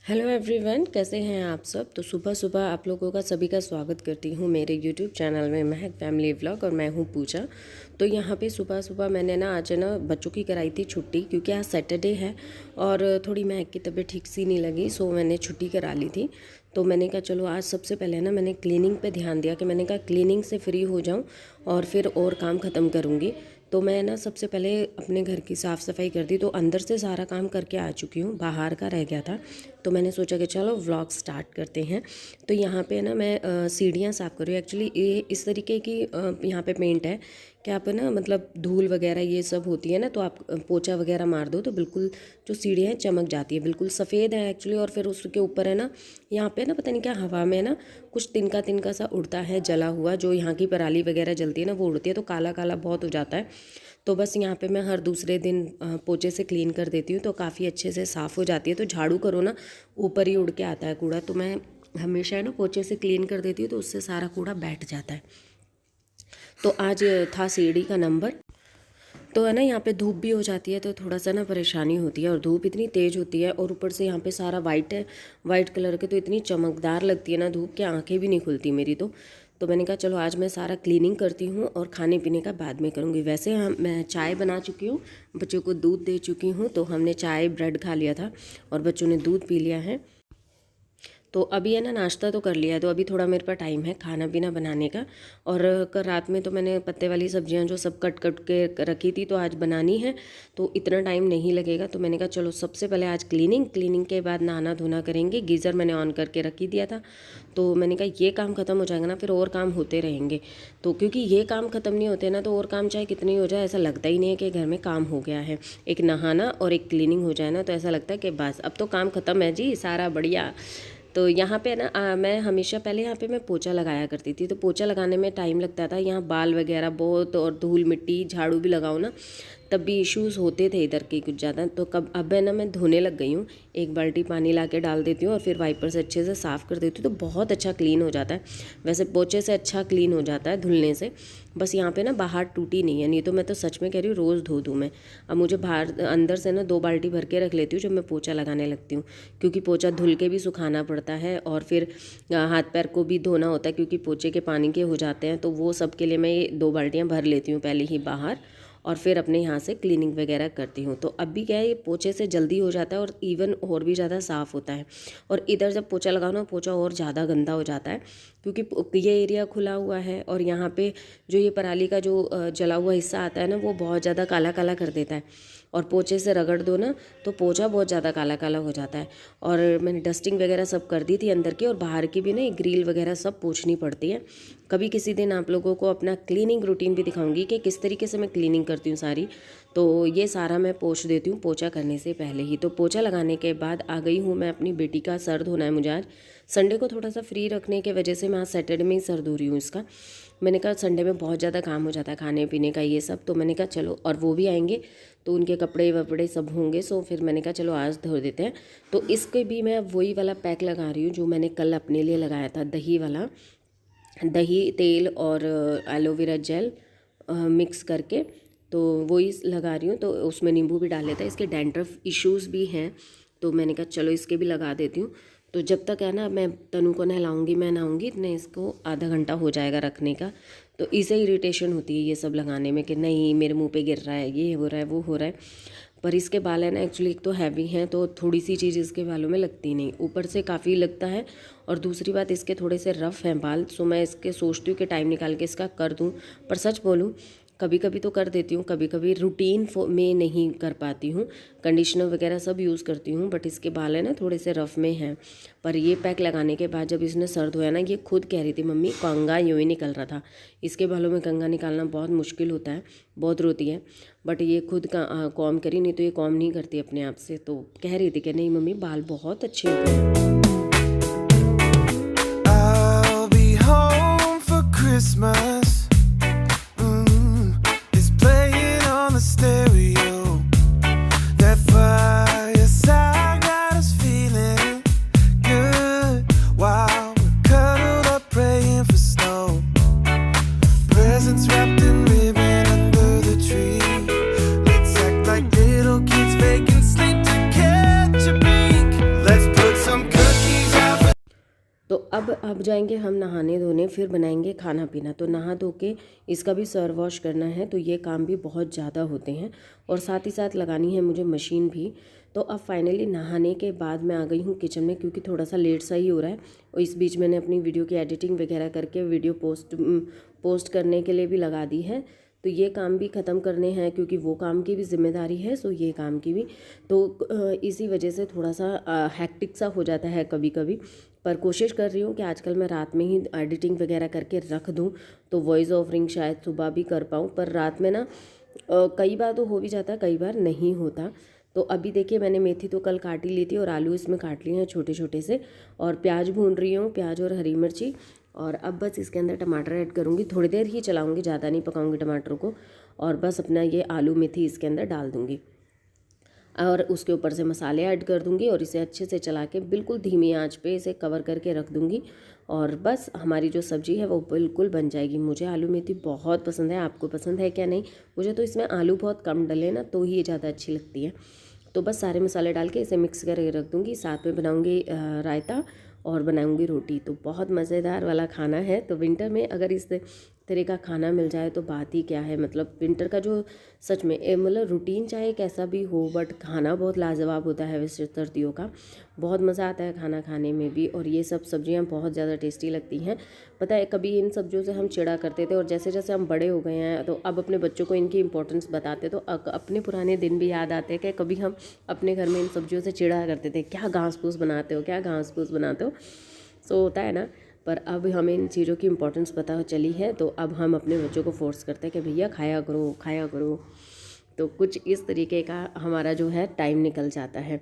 Hello everyone, कैसे हैं आप सब। तो सुबह सुबह आप लोगों का सभी का स्वागत करती हूँ मेरे यूट्यूब चैनल में महक फैमिली व्लॉग। और मैं हूँ पूजा। तो यहाँ पे सुबह सुबह मैंने आज बच्चों की कराई थी छुट्टी, क्योंकि आज सैटरडे है और थोड़ी महक की तबीयत ठीक सी नहीं लगी, सो मैंने छुट्टी करा ली थी। तो मैंने कहा चलो आज सबसे पहले मैंने क्लीनिंग पे ध्यान दिया कि मैंने कहा क्लीनिंग से फ्री हो जाऊँ और फिर और काम ख़त्म करूँगी। तो मैं सबसे पहले अपने घर की साफ़ सफाई कर दी। तो अंदर से सारा काम करके आ चुकी हूँ, बाहर का रह गया था। तो मैंने सोचा कि चलो व्लॉग स्टार्ट करते हैं। तो यहाँ पे मैं सीढ़ियाँ साफ़ कर रही हूँ। एक्चुअली ये इस तरीके की यहाँ पे पेंट है कि आप मतलब धूल वगैरह ये सब होती है ना, तो आप पोछा वगैरह मार दो तो बिल्कुल जो सीढ़ियाँ हैं चमक जाती है, बिल्कुल सफ़ेद है एक्चुअली। और फिर उसके ऊपर यहाँ पे पता नहीं क्या हवा में कुछ तिनका तिनका सा उड़ता है जला हुआ, जो यहाँ की पराली वगैरह जलती है वो उड़ती है, तो काला काला बहुत हो जाता है। तो बस यहाँ पे मैं हर दूसरे दिन पोछे से क्लीन कर देती हूँ, तो काफ़ी अच्छे से साफ़ हो जाती है। तो झाड़ू करो ऊपर ही उड़ के आता है कूड़ा, तो मैं हमेशा पोछे से क्लीन कर देती हूँ, तो उससे सारा कूड़ा बैठ जाता है। तो आज था सीढ़ी का नंबर। तो यहाँ पे धूप भी हो जाती है, तो थोड़ा सा परेशानी होती है। और धूप इतनी तेज़ होती है और ऊपर से यहाँ पे सारा वाइट है, वाइट कलर के, तो इतनी चमकदार लगती है धूप कि आंखें भी नहीं खुलती मेरी। तो मैंने कहा चलो आज मैं सारा क्लीनिंग करती हूँ और खाने पीने का बाद में करूँगी। वैसे मैं चाय बना चुकी हूँ, बच्चों को दूध दे चुकी हूँ। तो हमने चाय ब्रेड खा लिया था और बच्चों ने दूध पी लिया है। तो अभी नाश्ता तो कर लिया है, तो अभी थोड़ा मेरे पास टाइम है खाना पीना बनाने का। और कल रात में तो मैंने पत्ते वाली सब्जियां जो सब कट कट के रखी थी, तो आज बनानी है, तो इतना टाइम नहीं लगेगा। तो मैंने कहा चलो सबसे पहले आज क्लीनिंग के बाद नहाना धोना करेंगे। गीज़र मैंने ऑन करके रख ही दिया था, तो मैंने कहा ये काम ख़त्म हो जाएगा फिर और काम होते रहेंगे। तो क्योंकि ये काम ख़त्म नहीं होते तो और काम चाहे कितनी हो जाए ऐसा लगता ही नहीं है कि घर में काम हो गया है। एक नहाना और एक क्लीनिंग हो जाए तो ऐसा लगता है कि बस अब तो काम ख़त्म है जी, सारा बढ़िया। तो यहाँ पे मैं हमेशा पहले यहाँ पे मैं पोछा लगाया करती थी, तो पोछा लगाने में टाइम लगता था, यहाँ बाल वगैरह बहुत और धूल मिट्टी झाड़ू भी लगाओ तब भी इश्यूज़ होते थे इधर के कुछ ज़्यादा। तो कब अब मैं धोने लग गई हूँ, एक बाल्टी पानी ला के डाल देती हूँ और फिर वाइपर से अच्छे से साफ़ कर देती हूँ, तो बहुत अच्छा क्लीन हो जाता है। वैसे पोछे से अच्छा क्लीन हो जाता है धुलने से। बस यहाँ पे बाहर टूटी नहीं है, नहीं तो मैं तो सच में कह रही हूँ रोज़ धो दूँ मैं। अब मुझे बाहर अंदर से 2 बाल्टी भर के रख लेती हूँ जब मैं पोछा लगाने लगती हूँ, क्योंकि पोछा धुल के भी सुखाना पड़ता है और फिर हाथ पैर को भी धोना होता है, क्योंकि पोछे के पानी के हो जाते हैं। तो वो सब के लिए मैं ये 2 बाल्टियाँ भर लेती हूँ पहले ही बाहर, और फिर अपने यहाँ से क्लीनिंग वगैरह करती हूँ। तो अब भी क्या है, ये पोछे से जल्दी हो जाता है और इवन और भी ज़्यादा साफ़ होता है। और इधर जब पोछा लगाओ पोछा और ज़्यादा गंदा हो जाता है, क्योंकि ये एरिया खुला हुआ है और यहाँ पे जो ये पराली का जो जला हुआ हिस्सा आता है वो बहुत ज़्यादा काला काला कर देता है। और पोछे से रगड़ दो तो पोछा बहुत ज़्यादा काला काला हो जाता है। और मैंने डस्टिंग वगैरह सब कर दी थी अंदर की, और बाहर की भी ग्रिल वगैरह सब पोछनी पड़ती है। कभी किसी दिन आप लोगों को अपना क्लीनिंग रूटीन भी दिखाऊंगी कि किस तरीके से मैं क्लीनिंग करती हूँ सारी। तो ये सारा मैं पोंछ देती हूँ पोछा करने से पहले ही। तो पोछा लगाने के बाद आ गई हूँ मैं, अपनी बेटी का सर धोना है मुझे आज। संडे को थोड़ा सा फ्री रखने के वजह से मैं आज सैटरडे में ही सर धो रही हूँ इसका। मैंने कहा संडे में बहुत ज़्यादा काम हो जाता है खाने पीने का ये सब, तो मैंने कहा चलो, और वो भी आएंगे तो उनके कपड़े वपड़े सब होंगे, सो फिर मैंने कहा चलो आज धो देते हैं। तो इसके भी मैं वही वाला पैक लगा रही हूँ जो मैंने कल अपने लिए लगाया था, दही वाला। दही, तेल और एलोवेरा जेल मिक्स करके, तो वही लगा रही हूँ। तो उसमें नींबू भी डाल लेता है, इसके डैंड्रफ इश्यूज़ भी हैं, तो मैंने कहा चलो इसके भी लगा देती हूँ। तो जब तक मैं तनु को नहलाऊंगी, मैं नहाऊंगी, इतने इसको आधा घंटा हो जाएगा रखने का। तो इसे इरिटेशन होती है ये सब लगाने में कि नहीं मेरे मुंह पे गिर रहा है, ये हो रहा है, वो हो रहा है। पर इसके बाल एक्चुअली एक तो हैवी हैं, तो थोड़ी सी चीज़ इसके बालों में लगती नहीं, ऊपर से काफ़ी लगता है। और दूसरी बात इसके थोड़े से रफ़ हैं बाल, सो मैं इसके सोचती हूँ कि टाइम निकाल के इसका कर दूँ। पर सच बोलूँ कभी कभी तो कर देती हूँ, कभी कभी रूटीन में नहीं कर पाती हूँ। कंडीशनर वगैरह सब यूज़ करती हूँ, बट इसके बाल थोड़े से रफ़ में हैं। पर ये पैक लगाने के बाद जब इसने सर धोया ये खुद कह रही थी मम्मी कंघा यूँ ही निकल रहा था। इसके बालों में कंघा निकालना बहुत मुश्किल होता है, बहुत रोती है, बट ये खुद का कॉम करी, नहीं तो ये कॉम नहीं करती अपने आप से। तो कह रही थी कि नहीं मम्मी बाल बहुत अच्छे हो गए। Let's put some तो अब जाएंगे हम नहाने धोने, फिर बनाएंगे खाना पीना। तो नहा धो के इसका भी सर वॉश करना है, तो ये काम भी बहुत ज़्यादा होते हैं और साथ ही साथ लगानी है मुझे मशीन भी। तो अब फाइनली नहाने के बाद मैं आ गई हूँ किचन में, क्योंकि थोड़ा सा लेट सा ही हो रहा है। और इस बीच मैंने अपनी वीडियो की एडिटिंग वगैरह करके वीडियो पोस्ट करने के लिए भी लगा दी है। तो ये काम भी ख़त्म करने हैं, क्योंकि वो काम की भी जिम्मेदारी है, सो ये काम की भी। तो इसी वजह से थोड़ा सा हैक्टिक सा हो जाता है कभी कभी, पर कोशिश कर रही हूँ कि आजकल मैं रात में ही एडिटिंग वगैरह करके रख दूँ, तो वॉइस ओवरिंग शायद सुबह भी कर पाऊँ। पर रात में ना कई बार तो हो भी जाता है, कई बार नहीं होता। तो अभी देखिए मैंने मेथी तो कल काट ही ली थी और आलू इसमें काट लिए हैं छोटे छोटे से, और प्याज भून रही हूँ, प्याज और हरी मिर्ची। और अब बस इसके अंदर टमाटर ऐड करूँगी, थोड़ी देर ही चलाऊँगी, ज़्यादा नहीं पकाऊँगी टमाटरों को। और बस अपना ये आलू मेथी इसके अंदर डाल दूँगी और उसके ऊपर से मसाले ऐड कर दूँगी और इसे अच्छे से चला के बिल्कुल धीमी आंच पे इसे कवर करके रख दूँगी। और बस हमारी जो सब्ज़ी है वो बिल्कुल बन जाएगी। मुझे आलू मेथी बहुत पसंद है, आपको पसंद है क्या नहीं? मुझे तो इसमें आलू बहुत कम डले ना तो ही ये ज़्यादा अच्छी लगती है। तो बस सारे मसाले डाल के इसे मिक्स करके रख दूँगी, साथ में बनाऊँगी रायता और बनाऊँगी रोटी। तो बहुत मज़ेदार वाला खाना है। तो विंटर में अगर इस तरह का खाना मिल जाए तो बात ही क्या है। मतलब विंटर का जो सच में मतलब रूटीन चाहे कैसा भी हो, बट खाना बहुत लाजवाब होता है वैसे सर्दियों का। बहुत मज़ा आता है खाना खाने में भी, और ये सब सब्जियां बहुत ज़्यादा टेस्टी लगती हैं। पता है कभी इन सब्जियों से हम चिढ़ा करते थे, और जैसे जैसे हम बड़े हो गए हैं तो अब अपने बच्चों को इनकी इंपॉर्टेंस बताते, तो अपने पुराने दिन भी याद आते हैं कि कभी हम अपने घर में इन सब्जियों से चिढ़ा करते थे, क्या घास फूस बनाते हो, क्या घास फूस बनाते हो। सो होता है ना। पर अब हमें इन चीज़ों की इंपॉर्टेंस पता चली है, तो अब हम अपने बच्चों को फोर्स करते हैं कि भैया खाया करो खाया करो। तो कुछ इस तरीके का हमारा जो है टाइम निकल जाता है।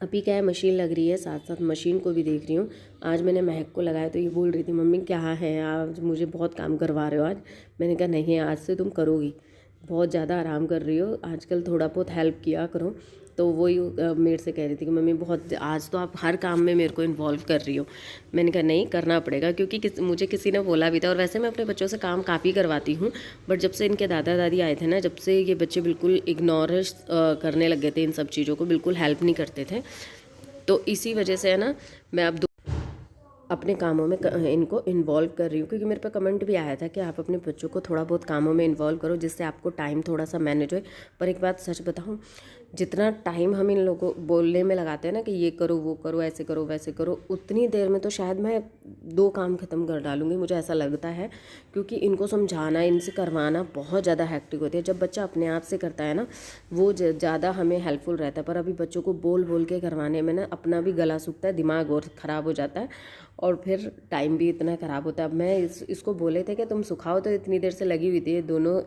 अभी क्या है, मशीन लग रही है, साथ साथ मशीन को भी देख रही हूँ। आज मैंने महक को लगाया तो ये बोल रही थी मम्मी क्या है, आज मुझे बहुत काम करवा रहे हो आज। मैंने कहा नहीं, आज से तुम करोगी, बहुत ज़्यादा आराम कर रही हो आजकल, थोड़ा बहुत हेल्प किया करो। तो वही मेरे से कह रही थी कि मम्मी बहुत आज तो आप हर काम में मेरे को इन्वॉल्व कर रही हो। मैंने कहा नहीं, करना पड़ेगा, क्योंकि मुझे किसी ने बोला भी था। और वैसे मैं अपने बच्चों से काम काफ़ी करवाती हूँ, बट जब से इनके दादा दादी आए थे ना, जब से ये बच्चे बिल्कुल इग्नोर करने लग गए थे इन सब चीज़ों को, बिल्कुल हेल्प नहीं करते थे। तो इसी वजह से है ना, मैं अब अपने कामों में इनको इन्वॉल्व कर रही हूँ। क्योंकि मेरे पे कमेंट भी आया था कि आप अपने बच्चों को थोड़ा बहुत कामों में इन्वॉल्व करो, जिससे आपको टाइम थोड़ा सा मैनेज हो। पर एक बात सच बताऊँ, जितना टाइम हम इन लोगों को बोलने में लगाते हैं ना कि ये करो वो करो ऐसे करो वैसे करो, उतनी देर में तो शायद मैं 2 काम ख़त्म कर डालूँगी, मुझे ऐसा लगता है। क्योंकि इनको समझाना, इनसे करवाना बहुत ज़्यादा हैक्टिक होती है। जब बच्चा अपने आप से करता है ना, वो ज़्यादा हमें हेल्पफुल रहता है। पर अभी बच्चों को बोल बोल के करवाने में ना अपना भी गला सूखता है, दिमाग और ख़राब हो जाता है, और फिर टाइम भी इतना ख़राब होता है। अब मैं इसको बोले थे कि तुम सुखाओ, तो इतनी देर से लगी हुई थी दोनों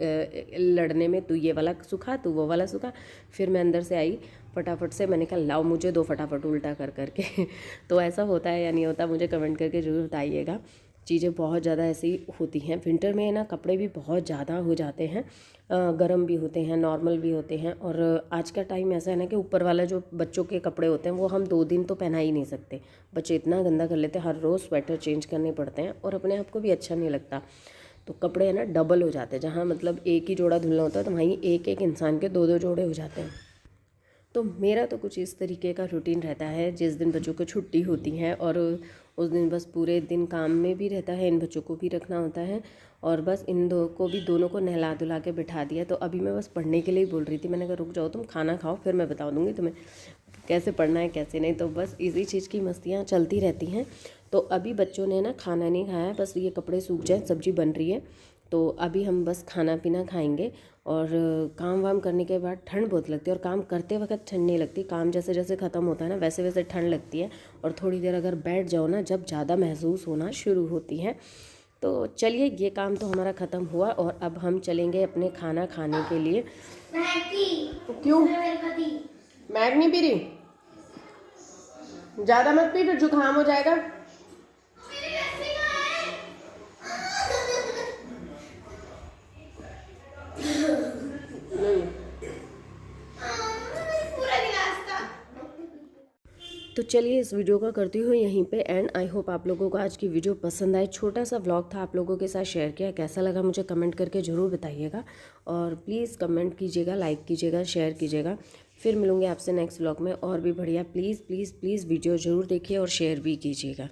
लड़ने में, तू ये वाला सुखा तू वो वाला सुखा। फिर मैं अंदर से आई फटाफट से, मैंने कहा लाओ मुझे दो फटाफट उल्टा कर करके। तो ऐसा होता है या नहीं होता, मुझे कमेंट करके ज़रूर बताइएगा। चीज़ें बहुत ज़्यादा ऐसी होती हैं विंटर में ना, कपड़े भी बहुत ज़्यादा हो जाते हैं, गर्म भी होते हैं, नॉर्मल भी होते हैं। और आज का टाइम ऐसा है ना कि ऊपर वाला जो बच्चों के कपड़े होते हैं वो हम 2 दिन तो पहना ही नहीं सकते, बच्चे इतना गंदा कर लेते हैं, हर रोज़ स्वेटर चेंज करने पड़ते हैं और अपने आप को भी अच्छा नहीं लगता। तो कपड़े है ना डबल हो जाते हैं, जहाँ मतलब एक ही जोड़ा धुलना होता है तो वहीं एक एक इंसान के 2-2 जोड़े हो जाते हैं। तो मेरा तो कुछ इस तरीके का रूटीन रहता है। जिस दिन बच्चों को छुट्टी होती है और उस दिन बस पूरे दिन काम में भी रहता है, इन बच्चों को भी रखना होता है, और बस इन दो को भी, दोनों को नहला धुला के बिठा दिया। तो अभी मैं बस पढ़ने के लिए ही बोल रही थी, मैंने कहा रुक जाओ तुम खाना खाओ, फिर मैं बता दूँगी तुम्हें कैसे पढ़ना है कैसे नहीं। तो बस इसी चीज़ की मस्तियाँ चलती रहती हैं। तो अभी बच्चों ने ना खाना नहीं खाया, बस ये कपड़े सूख जाए, सब्ज़ी बन रही है, तो अभी हम बस खाना पीना खाएंगे। और काम वाम करने के बाद ठंड बहुत लगती है, और काम करते वक्त ठंड नहीं लगती, काम जैसे जैसे ख़त्म होता है ना वैसे वैसे ठंड लगती है। और थोड़ी देर अगर बैठ जाओ ना, जब ज़्यादा महसूस होना शुरू होती है। तो चलिए ये काम तो हमारा ख़त्म हुआ, और अब हम चलेंगे अपने खाना खाने के लिए। क्यों मैग नहीं पी रही? ज़्यादा मत पी, फिर जुकाम हो जाएगा। तो चलिए इस वीडियो का करती हूँ यहीं पे एंड। आई होप आप लोगों को आज की वीडियो पसंद आए। छोटा सा व्लॉग था, आप लोगों के साथ शेयर किया, कैसा लगा मुझे कमेंट करके ज़रूर बताइएगा। और प्लीज़ कमेंट कीजिएगा, लाइक कीजिएगा, शेयर कीजिएगा। फिर मिलूँगी आपसे नेक्स्ट व्लॉग में और भी बढ़िया। प्लीज़ प्लीज़ प्लीज़ वीडियो ज़रूर देखिए और शेयर भी कीजिएगा।